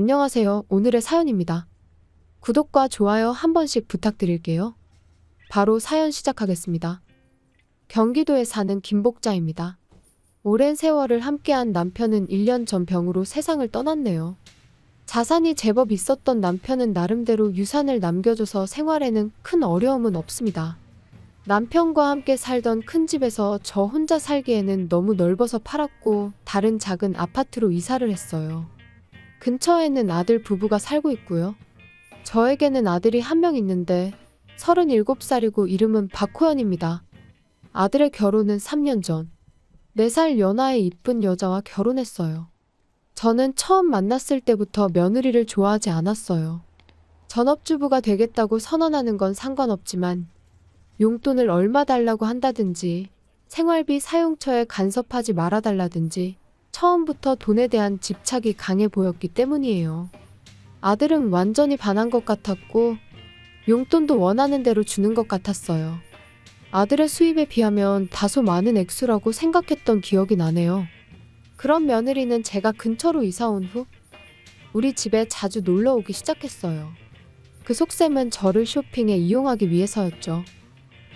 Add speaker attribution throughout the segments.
Speaker 1: 안녕하세요. 오늘의 사연입니다. 구독과 좋아요 한 번씩 부탁드릴게요. 바로 사연 시작하겠습니다. 경기도에 사는 김복자입니다. 오랜 세월을 함께한 남편은 1년 전 병으로 세상을 떠났네요. 자산이 제법 있었던 남편은 나름대로 유산을 남겨줘서 생활에는 큰 어려움은 없습니다. 남편과 함께 살던 큰 집에서 저 혼자 살기에는 너무 넓어서 팔았고 다른 작은 아파트로 이사를 했어요. 근처에는 아들 부부가 살고 있고요. 저에게는 아들이 한 명 있는데 37살이고 이름은 박호연입니다. 아들의 결혼은 3년 전 4살 연하의 이쁜 여자와 결혼했어요. 저는 처음 만났을 때부터 며느리를 좋아하지 않았어요. 전업주부가 되겠다고 선언하는 건 상관없지만 용돈을 얼마 달라고 한다든지 생활비 사용처에 간섭하지 말아달라든지 처음부터 돈에 대한 집착이 강해 보였기 때문이에요. 아들은 완전히 반한 것 같았고 용돈도 원하는 대로 주는 것 같았어요. 아들의 수입에 비하면 다소 많은 액수라고 생각했던 기억이 나네요. 그런 며느리는 제가 근처로 이사 온 후 우리 집에 자주 놀러 오기 시작했어요. 그 속셈은 저를 쇼핑에 이용하기 위해서였죠.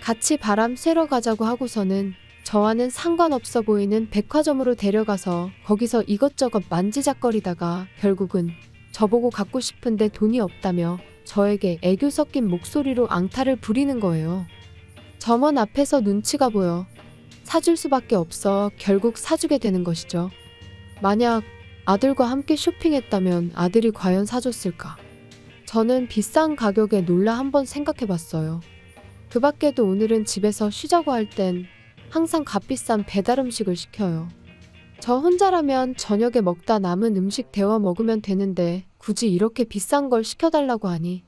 Speaker 1: 같이 바람 쐬러 가자고 하고서는 저와는 상관없어 보이는 백화점으로 데려가서 거기서 이것저것 만지작거리다가 결국은 저보고 갖고 싶은데 돈이 없다며 저에게 애교 섞인 목소리로 앙탈을 부리는 거예요. 점원 앞에서 눈치가 보여 사줄 수밖에 없어 결국 사주게 되는 것이죠. 만약 아들과 함께 쇼핑했다면 아들이 과연 사줬을까? 저는 비싼 가격에 놀라 한번 생각해봤어요. 그 밖에도 오늘은 집에서 쉬자고 할 땐 항상 값비싼 배달 음식을 시켜요. 저 혼자라면 저녁에 먹다 남은 음식 데워 먹으면 되는데 굳이 이렇게 비싼 걸 시켜달라고 하니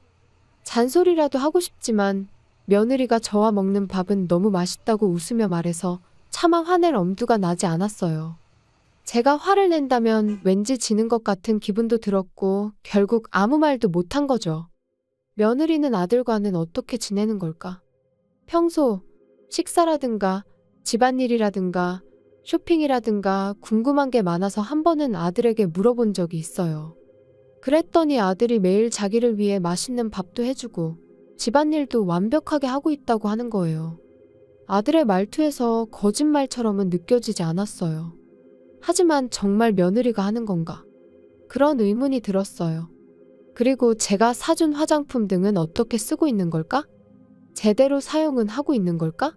Speaker 1: 잔소리라도 하고 싶지만 며느리가 저와 먹는 밥은 너무 맛있다고 웃으며 말해서 차마 화낼 엄두가 나지 않았어요. 제가 화를 낸다면 왠지 지는 것 같은 기분도 들었고 결국 아무 말도 못한 거죠. 며느리는 아들과는 어떻게 지내는 걸까? 평소 식사라든가 집안일이라든가 쇼핑이라든가 궁금한 게 많아서 한 번은 아들에게 물어본 적이 있어요. 그랬더니 아들이 매일 자기를 위해 맛있는 밥도 해주고 집안일도 완벽하게 하고 있다고 하는 거예요. 아들의 말투에서 거짓말처럼은 느껴지지 않았어요. 하지만 정말 며느리가 하는 건가? 그런 의문이 들었어요. 그리고 제가 사준 화장품 등은 어떻게 쓰고 있는 걸까? 제대로 사용은 하고 있는 걸까?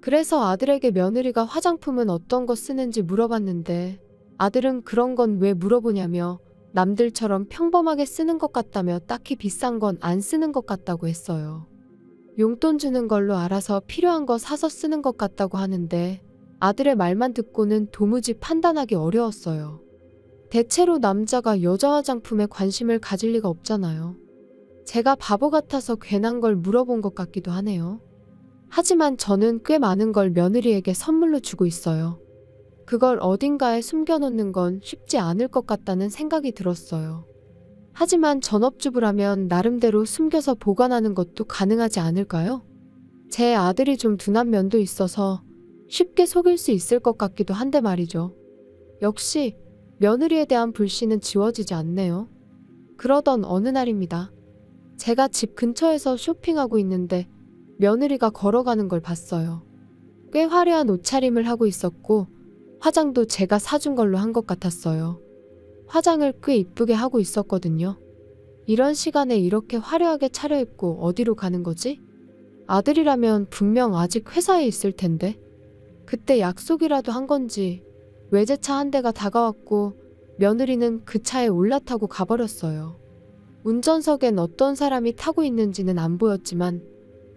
Speaker 1: 그래서 아들에게 며느리가 화장품은 어떤 거 쓰는지 물어봤는데 아들은 그런 건 왜 물어보냐며 남들처럼 평범하게 쓰는 것 같다며 딱히 비싼 건 안 쓰는 것 같다고 했어요. 용돈 주는 걸로 알아서 필요한 거 사서 쓰는 것 같다고 하는데 아들의 말만 듣고는 도무지 판단하기 어려웠어요. 대체로 남자가 여자 화장품에 관심을 가질 리가 없잖아요. 제가 바보 같아서 괜한 걸 물어본 것 같기도 하네요. 하지만 저는 꽤 많은 걸 며느리에게 선물로 주고 있어요. 그걸 어딘가에 숨겨놓는 건 쉽지 않을 것 같다는 생각이 들었어요. 하지만 전업주부라면 나름대로 숨겨서 보관하는 것도 가능하지 않을까요? 제 아들이 좀 둔한 면도 있어서 쉽게 속일 수 있을 것 같기도 한데 말이죠. 역시 며느리에 대한 불신은 지워지지 않네요. 그러던 어느 날입니다. 제가 집 근처에서 쇼핑하고 있는데 며느리가 걸어가는 걸 봤어요. 꽤 화려한 옷차림을 하고 있었고 화장도 제가 사준 걸로 한 것 같았어요. 화장을 꽤 이쁘게 하고 있었거든요. 이런 시간에 이렇게 화려하게 차려입고 어디로 가는 거지? 아들이라면 분명 아직 회사에 있을 텐데. 그때 약속이라도 한 건지 외제차 한 대가 다가왔고 며느리는 그 차에 올라타고 가버렸어요. 운전석엔 어떤 사람이 타고 있는지는 안 보였지만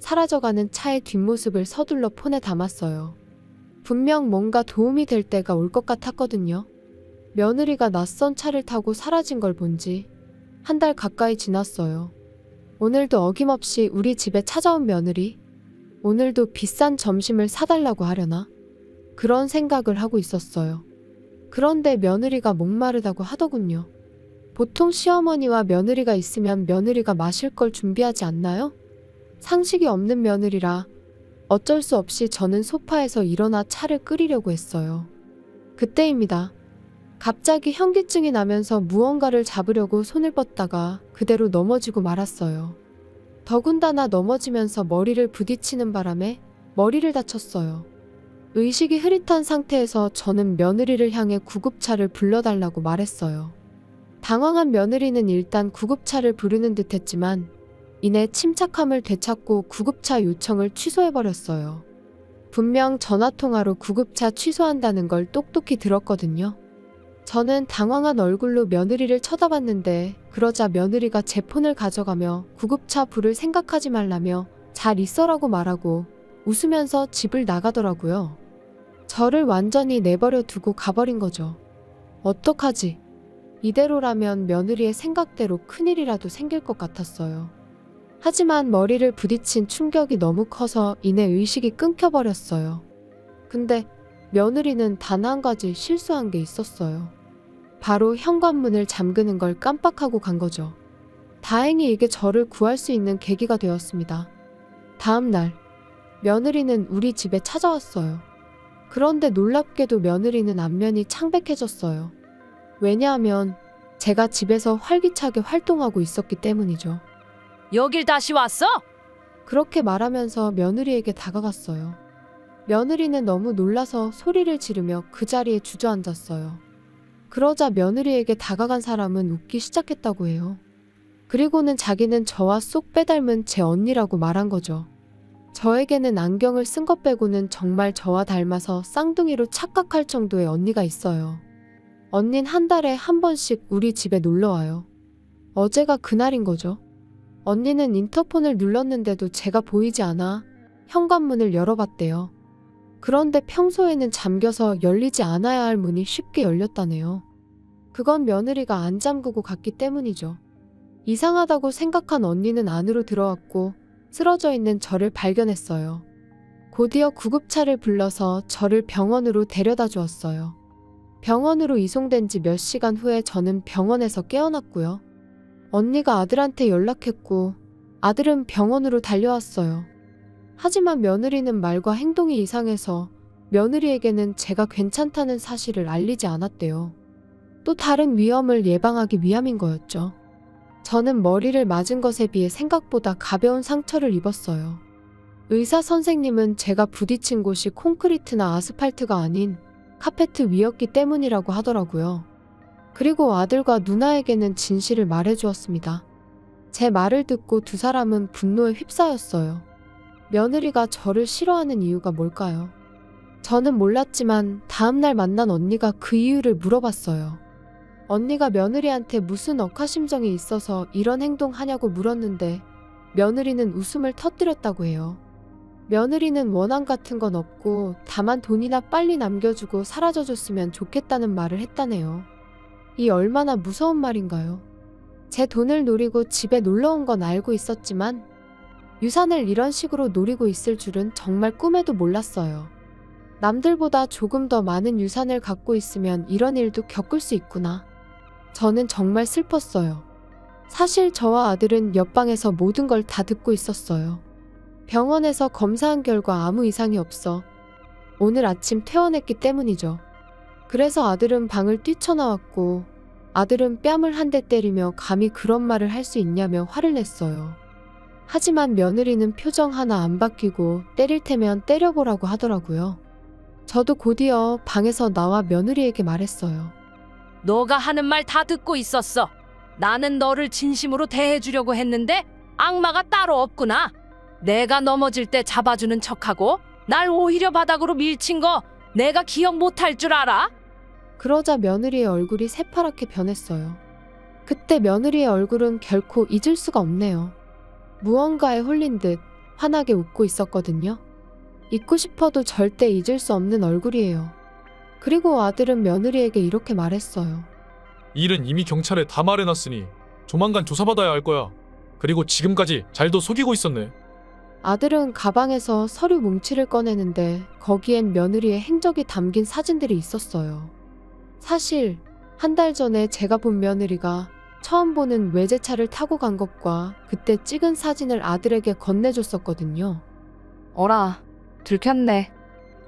Speaker 1: 사라져가는 차의 뒷모습을 서둘러 폰에 담았어요. 분명 뭔가 도움이 될 때가 올 것 같았거든요. 며느리가 낯선 차를 타고 사라진 걸 본 지 한 달 가까이 지났어요. 오늘도 어김없이 우리 집에 찾아온 며느리. 오늘도 비싼 점심을 사달라고 하려나? 그런 생각을 하고 있었어요. 그런데 며느리가 목마르다고 하더군요. 보통 시어머니와 며느리가 있으면 며느리가 마실 걸 준비하지 않나요? 상식이 없는 며느리라 어쩔 수 없이 저는 소파에서 일어나 차를 끓이려고 했어요. 그때입니다. 갑자기 현기증이 나면서 무언가를 잡으려고 손을 뻗다가 그대로 넘어지고 말았어요. 더군다나 넘어지면서 머리를 부딪히는 바람에 머리를 다쳤어요. 의식이 흐릿한 상태에서 저는 며느리를 향해 구급차를 불러달라고 말했어요. 당황한 며느리는 일단 구급차를 부르는 듯 했지만 이내 침착함을 되찾고 구급차 요청을 취소해버렸어요. 분명 전화통화로 구급차 취소한다는 걸 똑똑히 들었거든요. 저는 당황한 얼굴로 며느리를 쳐다봤는데 그러자 며느리가 제 폰을 가져가며 구급차 부를 생각하지 말라며 잘 있어라고 말하고 웃으면서 집을 나가더라고요. 저를 완전히 내버려 두고 가버린 거죠. 어떡하지? 이대로라면 며느리의 생각대로 큰일이라도 생길 것 같았어요. 하지만 머리를 부딪힌 충격이 너무 커서 이내 의식이 끊겨버렸어요. 근데 며느리는 단 한 가지 실수한 게 있었어요. 바로 현관문을 잠그는 걸 깜빡하고 간 거죠. 다행히 이게 저를 구할 수 있는 계기가 되었습니다. 다음 날, 며느리는 우리 집에 찾아왔어요. 그런데 놀랍게도 며느리는 안면이 창백해졌어요. 왜냐하면 제가 집에서 활기차게 활동하고 있었기 때문이죠.
Speaker 2: 여길 다시 왔어?
Speaker 1: 그렇게 말하면서 며느리에게 다가갔어요. 며느리는 너무 놀라서 소리를 지르며 그 자리에 주저앉았어요. 그러자 며느리에게 다가간 사람은 웃기 시작했다고 해요. 그리고는 자기는 저와 쏙 빼닮은 제 언니라고 말한 거죠. 저에게는 안경을 쓴 것 빼고는 정말 저와 닮아서 쌍둥이로 착각할 정도의 언니가 있어요. 언닌 한 달에 한 번씩 우리 집에 놀러 와요. 어제가 그날인 거죠. 언니는 인터폰을 눌렀는데도 제가 보이지 않아 현관문을 열어봤대요. 그런데 평소에는 잠겨서 열리지 않아야 할 문이 쉽게 열렸다네요. 그건 며느리가 안 잠그고 갔기 때문이죠. 이상하다고 생각한 언니는 안으로 들어왔고 쓰러져 있는 저를 발견했어요. 곧이어 구급차를 불러서 저를 병원으로 데려다 주었어요. 병원으로 이송된 지 몇 시간 후에 저는 병원에서 깨어났고요. 언니가 아들한테 연락했고 아들은 병원으로 달려왔어요. 하지만 며느리는 말과 행동이 이상해서 며느리에게는 제가 괜찮다는 사실을 알리지 않았대요. 또 다른 위험을 예방하기 위함인 거였죠. 저는 머리를 맞은 것에 비해 생각보다 가벼운 상처를 입었어요. 의사 선생님은 제가 부딪힌 곳이 콘크리트나 아스팔트가 아닌 카페트 위였기 때문이라고 하더라고요. 그리고 아들과 누나에게는 진실을 말해주었습니다. 제 말을 듣고 두 사람은 분노에 휩싸였어요. 며느리가 저를 싫어하는 이유가 뭘까요? 저는 몰랐지만 다음날 만난 언니가 그 이유를 물어봤어요. 언니가 며느리한테 무슨 억하심정이 있어서 이런 행동하냐고 물었는데 며느리는 웃음을 터뜨렸다고 해요. 며느리는 원한 같은 건 없고 다만 돈이나 빨리 남겨주고 사라져줬으면 좋겠다는 말을 했다네요. 이 얼마나 무서운 말인가요? 제 돈을 노리고 집에 놀러 온 건 알고 있었지만 유산을 이런 식으로 노리고 있을 줄은 정말 꿈에도 몰랐어요. 남들보다 조금 더 많은 유산을 갖고 있으면 이런 일도 겪을 수 있구나. 저는 정말 슬펐어요. 사실 저와 아들은 옆방에서 모든 걸 다 듣고 있었어요. 병원에서 검사한 결과 아무 이상이 없어 오늘 아침 퇴원했기 때문이죠. 그래서 아들은 방을 뛰쳐나왔고 아들은 뺨을 한 대 때리며 감히 그런 말을 할 수 있냐며 화를 냈어요. 하지만 며느리는 표정 하나 안 바뀌고 때릴 테면 때려보라고 하더라고요. 저도 곧이어 방에서 나와 며느리에게 말했어요.
Speaker 2: 너가 하는 말 다 듣고 있었어. 나는 너를 진심으로 대해주려고 했는데 악마가 따로 없구나. 내가 넘어질 때 잡아주는 척하고 날 오히려 바닥으로 밀친 거 내가 기억 못할 줄 알아?
Speaker 1: 그러자 며느리의 얼굴이 새파랗게 변했어요. 그때 며느리의 얼굴은 결코 잊을 수가 없네요. 무언가에 홀린 듯 환하게 웃고 있었거든요. 잊고 싶어도 절대 잊을 수 없는 얼굴이에요. 그리고 아들은 며느리에게 이렇게 말했어요.
Speaker 3: 이 일은 이미 경찰에 다 말해놨으니 조만간 조사받아야 할 거야. 그리고 지금까지 잘도 속이고 있었네.
Speaker 1: 아들은 가방에서 서류 뭉치를 꺼내는데 거기엔 며느리의 행적이 담긴 사진들이 있었어요. 사실 한 달 전에 제가 본 며느리가 처음 보는 외제차를 타고 간 것과 그때 찍은 사진을 아들에게 건네줬었거든요.
Speaker 2: 어라, 들켰네.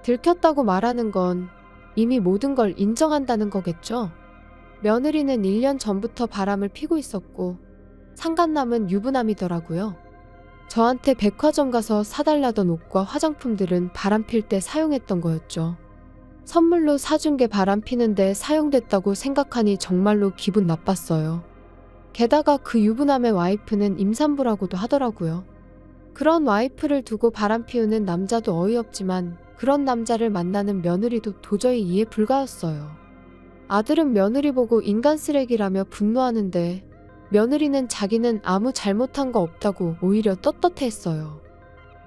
Speaker 1: 들켰다고 말하는 건 이미 모든 걸 인정한다는 거겠죠? 며느리는 1년 전부터 바람을 피고 있었고 상간남은 유부남이더라고요. 저한테 백화점 가서 사달라던 옷과 화장품들은 바람필 때 사용했던 거였죠. 선물로 사준 게 바람피는데 사용됐다고 생각하니 정말로 기분 나빴어요. 게다가 그 유부남의 와이프는 임산부라고도 하더라고요. 그런 와이프를 두고 바람피우는 남자도 어이없지만 그런 남자를 만나는 며느리도 도저히 이해 불가였어요. 아들은 며느리 보고 인간 쓰레기라며 분노하는데 며느리는 자기는 아무 잘못한 거 없다고 오히려 떳떳해했어요.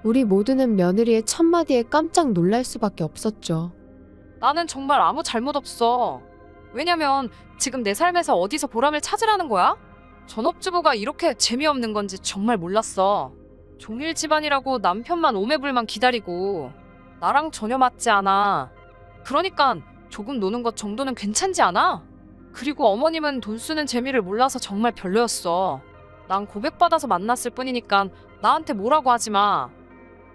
Speaker 1: 우리 모두는 며느리의 첫마디에 깜짝 놀랄 수밖에 없었죠.
Speaker 4: 나는 정말 아무 잘못 없어. 왜냐면 지금 내 삶에서 어디서 보람을 찾으라는 거야? 전업주부가 이렇게 재미없는 건지 정말 몰랐어. 종일 집안이라고 남편만 오매불만 기다리고 나랑 전혀 맞지 않아. 그러니까 조금 노는 것 정도는 괜찮지 않아? 그리고 어머님은 돈 쓰는 재미를 몰라서 정말 별로였어. 난 고백받아서 만났을 뿐이니까 나한테 뭐라고 하지 마.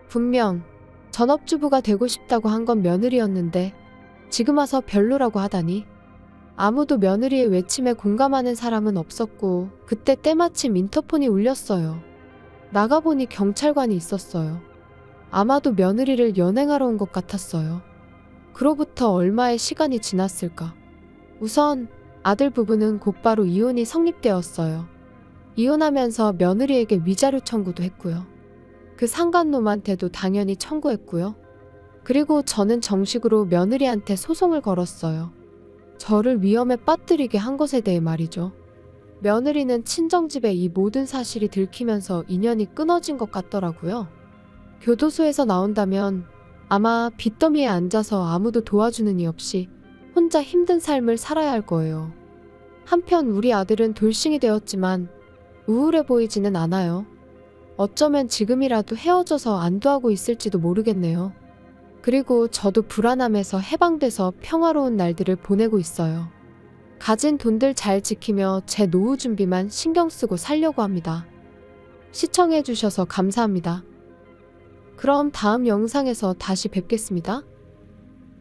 Speaker 1: 분명 전업주부가 되고 싶다고 한 건 며느리였는데 지금 와서 별로라고 하다니. 아무도 며느리의 외침에 공감하는 사람은 없었고 그때 때마침 인터폰이 울렸어요. 나가보니 경찰관이 있었어요. 아마도 며느리를 연행하러 온 것 같았어요. 그로부터 얼마의 시간이 지났을까. 우선 아들 부부는 곧바로 이혼이 성립되었어요. 이혼하면서 며느리에게 위자료 청구도 했고요. 그 상간놈한테도 당연히 청구했고요. 그리고 저는 정식으로 며느리한테 소송을 걸었어요. 저를 위험에 빠뜨리게 한 것에 대해 말이죠. 며느리는 친정집에 이 모든 사실이 들키면서 인연이 끊어진 것 같더라고요. 교도소에서 나온다면 아마 빚더미에 앉아서 아무도 도와주는 이 없이 혼자 힘든 삶을 살아야 할 거예요. 한편 우리 아들은 돌싱이 되었지만 우울해 보이지는 않아요. 어쩌면 지금이라도 헤어져서 안도하고 있을지도 모르겠네요. 그리고 저도 불안함에서 해방돼서 평화로운 날들을 보내고 있어요. 가진 돈들 잘 지키며 제 노후 준비만 신경 쓰고 살려고 합니다. 시청해주셔서 감사합니다. 그럼 다음 영상에서 다시 뵙겠습니다.